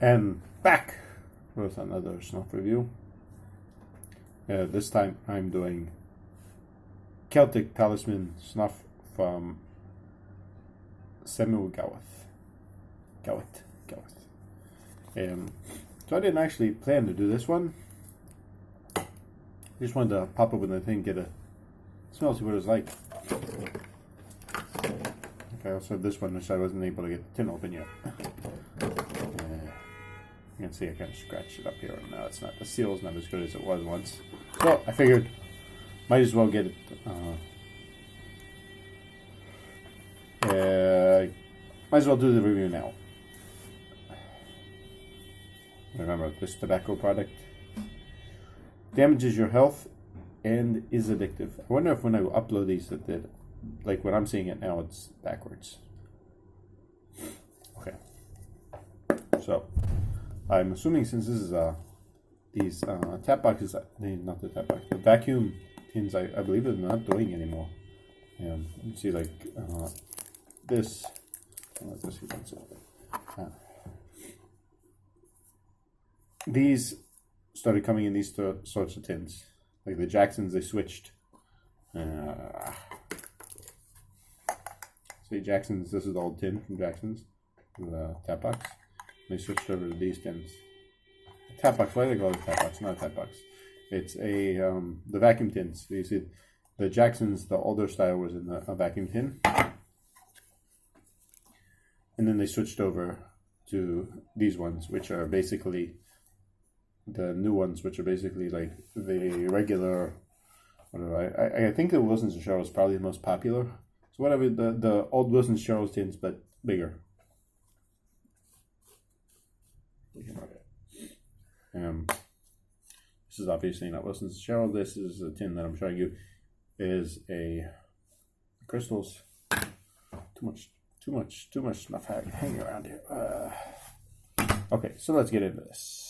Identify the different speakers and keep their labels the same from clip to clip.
Speaker 1: And back with another snuff review. This time I'm doing Celtic Talisman Snuff from gawith. So I didn't actually plan to do this one. I just wanted to pop open the thing, get a smell, see what it's like. Okay, I also have this one, which I wasn't able to get the tin open yet. You can see I kind of scratched it up here. No, it's not. The seal's not as good as it was once. So I figured might as well get it. Might as well do the review now. Remember, this tobacco product damages your health and is addictive. I wonder if when I upload these, like when I'm seeing it now, it's backwards. Okay. So I'm assuming since this is these tap boxes, not the tap box, the vacuum tins, I believe they're not doing anymore. And you see like this. Let's see what's these started coming in these sorts of tins. Like the Jacksons, they switched. See, Jacksons, this is the old tin from Jacksons, the tap box. They switched over to these tins. Tap box, why do they call it tap box? Not a tap box. It's a the vacuum tins. So you see, the Jacksons, the older style was in a vacuum tin, and then they switched over to these ones, which are basically the new ones, which are basically like the regular. Whatever. I think the Wilson's and Cheryl's probably the most popular. So whatever, the old Wilson's Cheryl's tins, but bigger. This is obviously not Wilson's Cheryl. This is a tin that I'm showing you is a crystals. Too much snuff hanging around here. Okay, so let's get into this.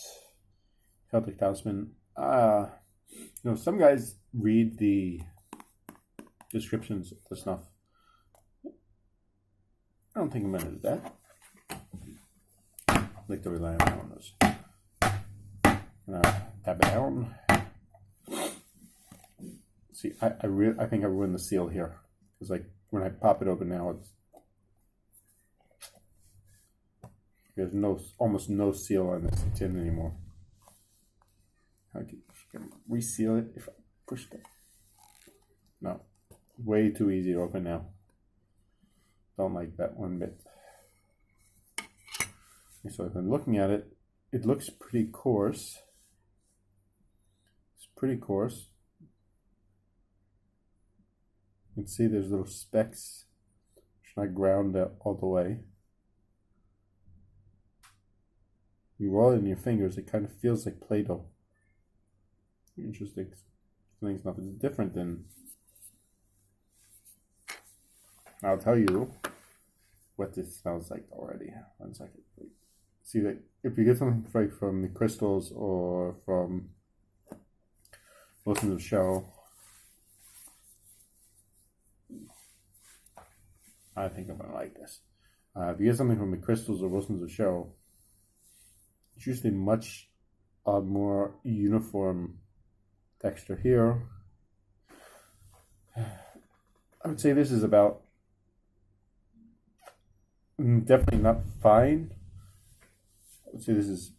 Speaker 1: Celtic Talisman. Some guys read the descriptions of the snuff. I don't think I'm gonna do that. I like to rely on those. Tap it down. See, I think I ruined the seal here. Because like when I pop it open now, there's almost no seal on this tin anymore. I can reseal it if I push it. No, way too easy to open now. Don't like that one bit. So I've been looking at it. It looks pretty coarse. It's pretty coarse. You can see there's little specks. It's not ground out all the way. You roll it in your fingers, it kind of feels like Play-Doh. Interesting. Something's nothing different than. I'll tell you what this smells like already. 1 second. See that if you get something like from the crystals or from Wilson's of Cheryl, I think I'm gonna like this. If you get something from the crystals or Wilson's of Cheryl, it's usually much more uniform texture here. I would say this is about definitely not fine. I would say this is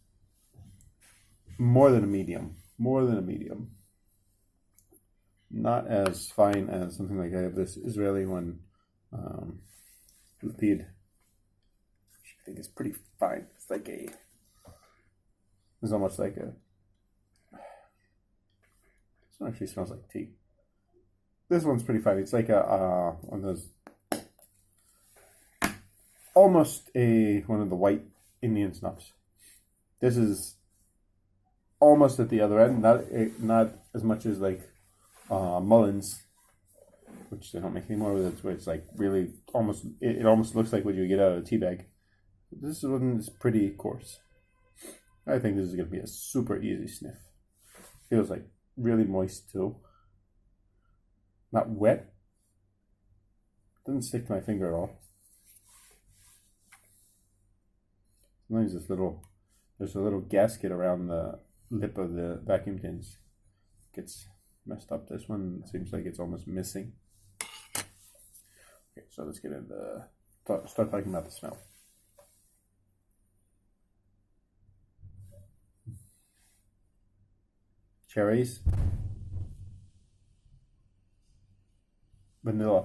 Speaker 1: more than a medium. Not as fine as something like I have this Israeli one, Lapid. I think it's pretty fine. It's like it's almost like this one actually smells like tea. This one's pretty fine. It's like one of those, almost one of the white Indian snuffs. This is almost at the other end, not as much as like Mullins, which they don't make anymore. Where it's like really almost, it almost looks like what you get out of a tea bag. This one is pretty coarse. I think this is going to be a super easy sniff. Feels like really moist too. Not wet. Doesn't stick to my finger at all. Sometimes this little there's a little gasket around the lip of the vacuum tins. Gets messed up. This one seems like it's almost missing. Okay, so let's get into start talking about the smell. Cherries, vanilla.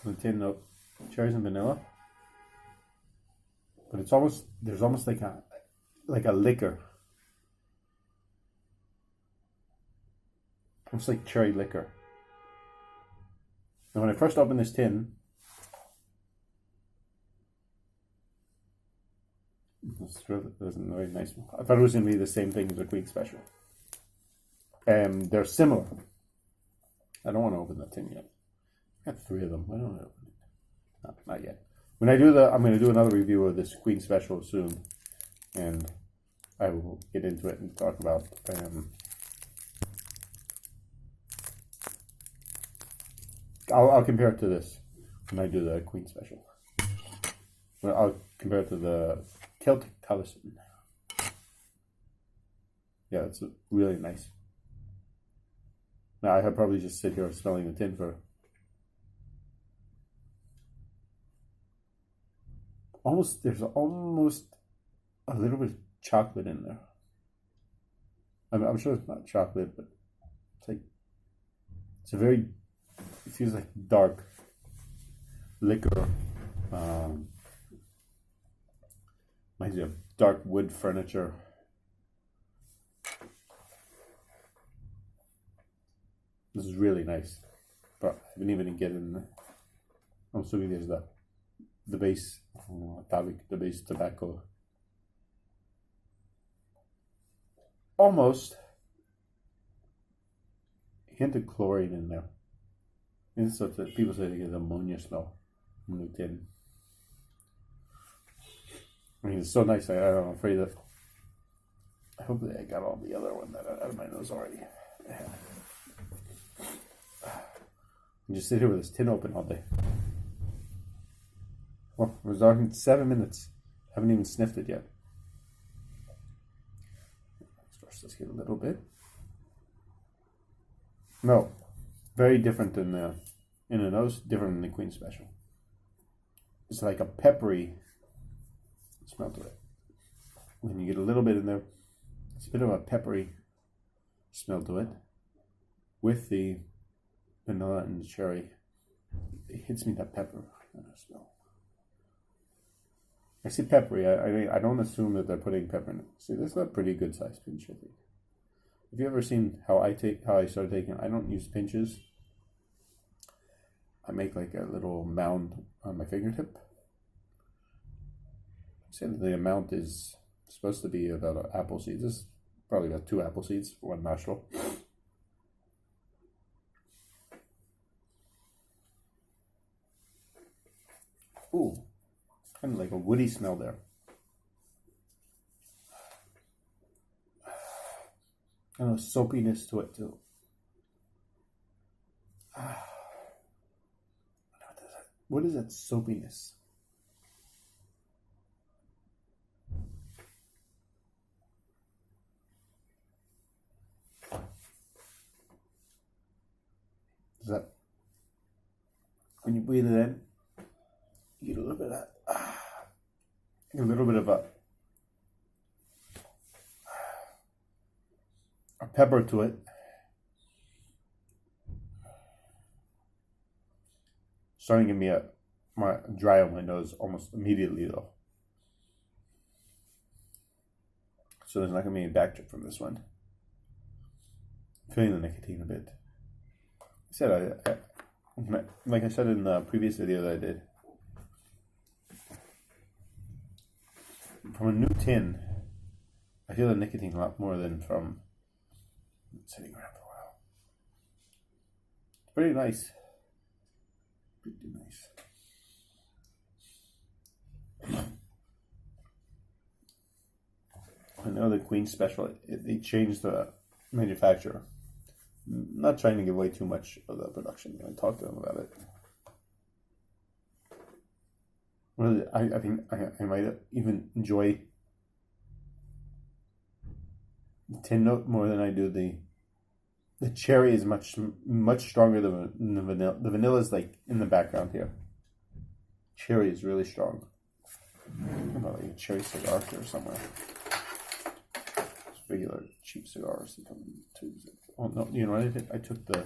Speaker 1: The tin note, cherries and vanilla. But it's almost, there's almost like a liquor. Almost like cherry liquor. And when I first opened this tin, this isn't very nice. I thought it was going to be the same thing as a Queen Special. They're similar. I don't want to open that tin yet. I got 3 of them. Why don't I open it? No, not yet. When I do I'm going to do another review of this Queen Special soon, and I will get into it and talk about. I'll compare it to this when I do the Queen Special. Well, I'll compare it to the Celtic talisman. Yeah, it's really nice. Now I could probably just sit here smelling the tin for there's almost a little bit of chocolate in there. I'm sure it's not chocolate, but it feels like dark liquor. Reminds me of dark wood furniture. This is really nice, but I didn't even get in. I'm assuming there's the base the base tobacco. Almost a hint of chlorine in there. And so people say they get ammonia smell from the tin. I mean, it's so nice. I'm afraid that. I hope that I got all the other one out of my nose already. And just sit here with this tin open all day. Well, we're talking 7 minutes. Haven't even sniffed it yet. Let's get a little bit. No, very different than in the nose. Different than the Queen Special. It's like a peppery smell to it. When you get a little bit in there, it's a bit of a peppery smell to it. With the vanilla and the cherry, it hits me that pepper smell. I see peppery. I don't assume that they're putting pepper in it. See, this is a pretty good sized pinch, I think. Have you ever seen how I start taking? I don't use pinches. I make like a little mound on my fingertip. Say that the amount is supposed to be about apple seeds. This is probably about 2 apple seeds for 1 nostril. Ooh, kind of like a woody smell there. And a soapiness to it too. What is that soapiness? Is that when you breathe it in, you get a little bit of that, a little bit of a pepper to it. Starting to give me my dry on my nose almost immediately though. So there's not going to be any back trip from this one. Feeling the nicotine a bit. Like I said in the previous video that I did, from a new tin, I feel the nicotine a lot more than from sitting around for a while. It's pretty nice. Pretty nice. I know the Queen Special, they changed the manufacturer. I'm not trying to give away too much of the production. I talked to them about it. Really, I think I might even enjoy the tin note more than I do the cherry. Is much stronger than the vanilla. The vanilla is like in the background here. Cherry is really strong. About like a cherry cigar here somewhere. Just regular cheap cigars that come in tubes. Oh no, you know what I did? I took the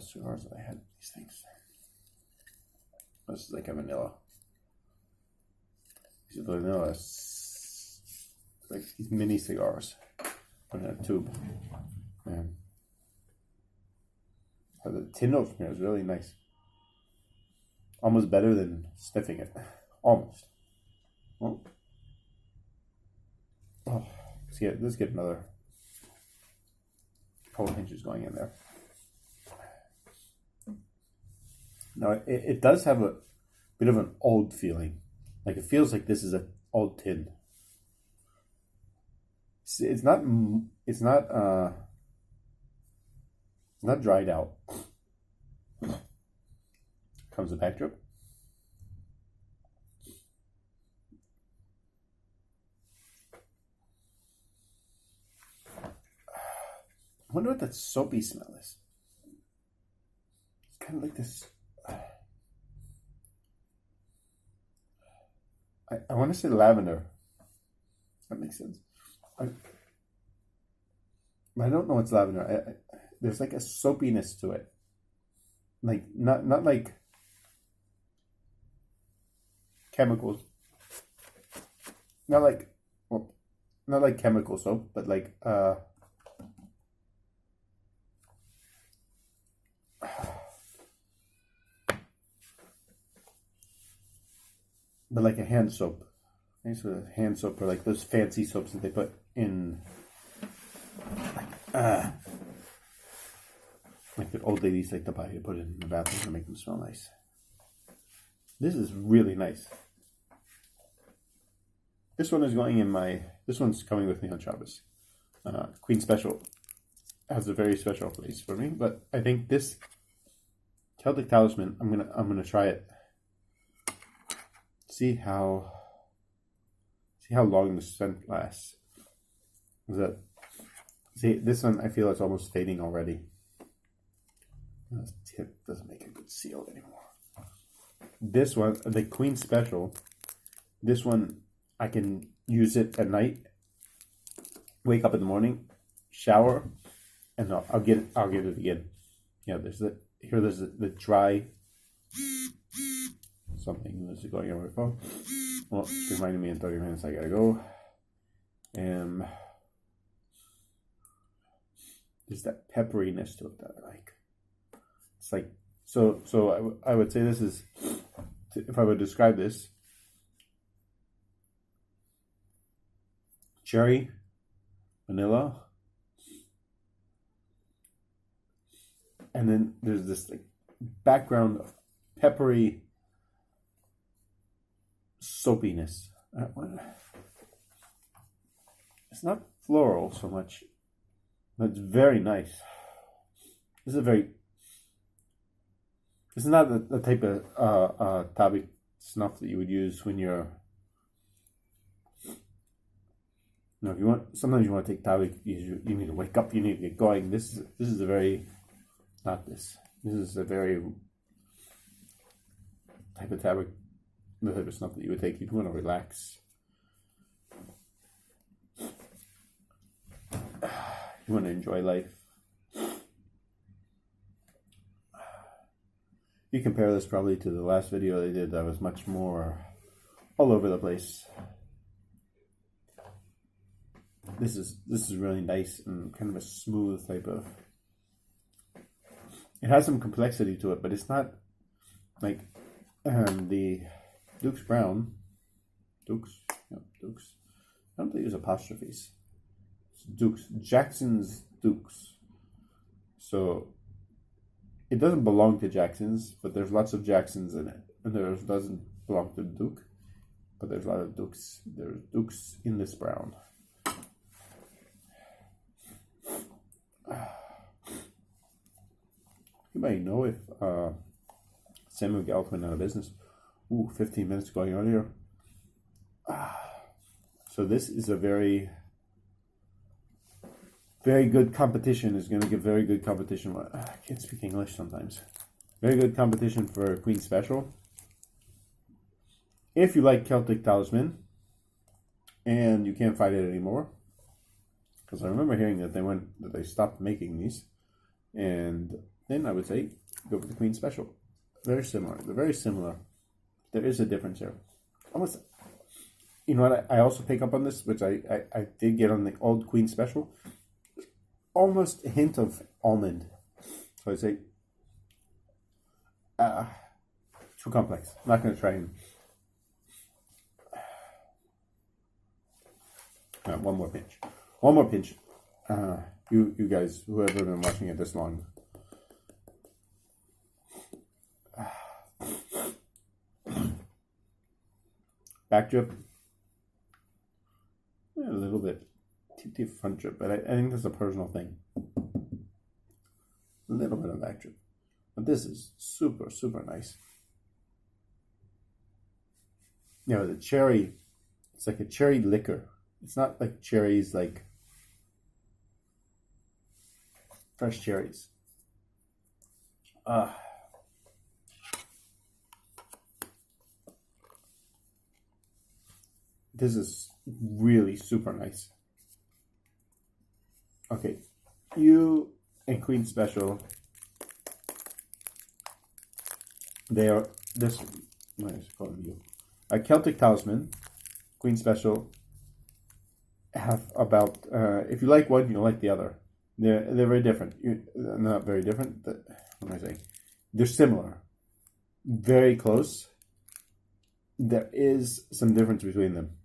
Speaker 1: cigars that I had. These things. This is like a vanilla. These are the vanilla, like these mini cigars in a tube. And the tin note from here is really nice. Almost better than sniffing it. Almost. Oh. Let's get another couple hinges going in there. Now, it does have a bit of an old feeling. Like, it feels like this is an old tin. It's not dried out. Comes the back drip. I wonder what that soapy smell is. It's kind of like this. I want to say lavender. That makes sense. I don't know it's lavender. There's like a soapiness to it. Like not like chemicals. Not like chemical soap, but like but like a hand soap. Nice sort of hand soap, or like those fancy soaps that they put in, like the old ladies like to buy. You put it in the bathroom to make them smell nice. This is really nice. This one is going in my. This one's coming with me on Shabbos. Queen Special has a very special place for me, but I think this Celtic talisman, I'm gonna try it. See how long the scent lasts. See, this one I feel it's almost fading already. This tip doesn't make a good seal anymore. This one, the Queen Special, this one I can use it at night. Wake up in the morning, shower, and I'll get it again. Yeah, there's the dry. Something is going on my phone. Well, it's reminding me in 30 minutes I gotta go. There's that pepperiness to it that I like. It's like so. I would say this is, if I would describe this, cherry, vanilla, and then there's this like background of peppery soapiness. It's not floral so much, but it's very nice. This is not the type of tabik snuff that you would use when you're. If you want, sometimes you want to take tabik. You need to wake up. You need to get going. This is a very, not this. This is a very type of tabik. The type of snuff that you would take. You want to relax. You want to enjoy life. You compare this probably to the last video they did that was much more all over the place. This is really nice and kind of a smooth type of. It has some complexity to it, but it's not like the Duke's Brown. Dukes. Yep, Dukes. I don't think there's apostrophes. It's Dukes. Jackson's Dukes. So it doesn't belong to Jackson's, but there's lots of Jacksons in it. And there doesn't belong to Duke, but there's a lot of Dukes. There's Dukes in this brown. You might know if Samuel Galpin out of business, 15 minutes going earlier. So this is a very, very good competition. Is going to give very good competition. I can't speak English sometimes. Very good competition for Queen Special. If you like Celtic Talisman and you can't find it anymore, because I remember hearing that they stopped making these, and then I would say go for the Queen Special. Very similar. They're very similar. There is a difference here. Almost, you know what? I also pick up on this, which I did get on the old Queen Special. Almost a hint of almond. So I say, too complex. I'm not going to try and. One more pinch. One more pinch. You guys, whoever been watching it this long. Back drip. A little bit. Too front drip, but I think that's a personal thing. A little bit of back drip. But this is super, super nice. You know, the cherry, it's like a cherry liquor. It's not like cherries, like fresh cherries. This is really super nice. Okay, you and Queen Special, they are this. What is it called? You, a Celtic Talisman, Queen Special. Have about if you like one, you'll like the other. They're very different. Not very different. What am I saying? They're similar, very close. There is some difference between them.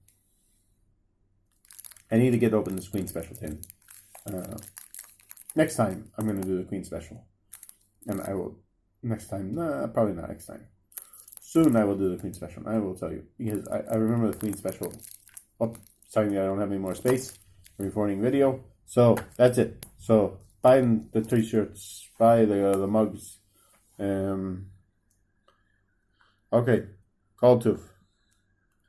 Speaker 1: I need to get open this Queen Special tin. Next time I'm going to do the Queen Special, and I will next time. Probably not next time. Soon I will do the Queen Special. I will tell you because I remember the Queen Special. Oh, sorry, I don't have any more space for recording video. So that's it. So buy the t-shirts, buy the mugs. Okay, call tooth.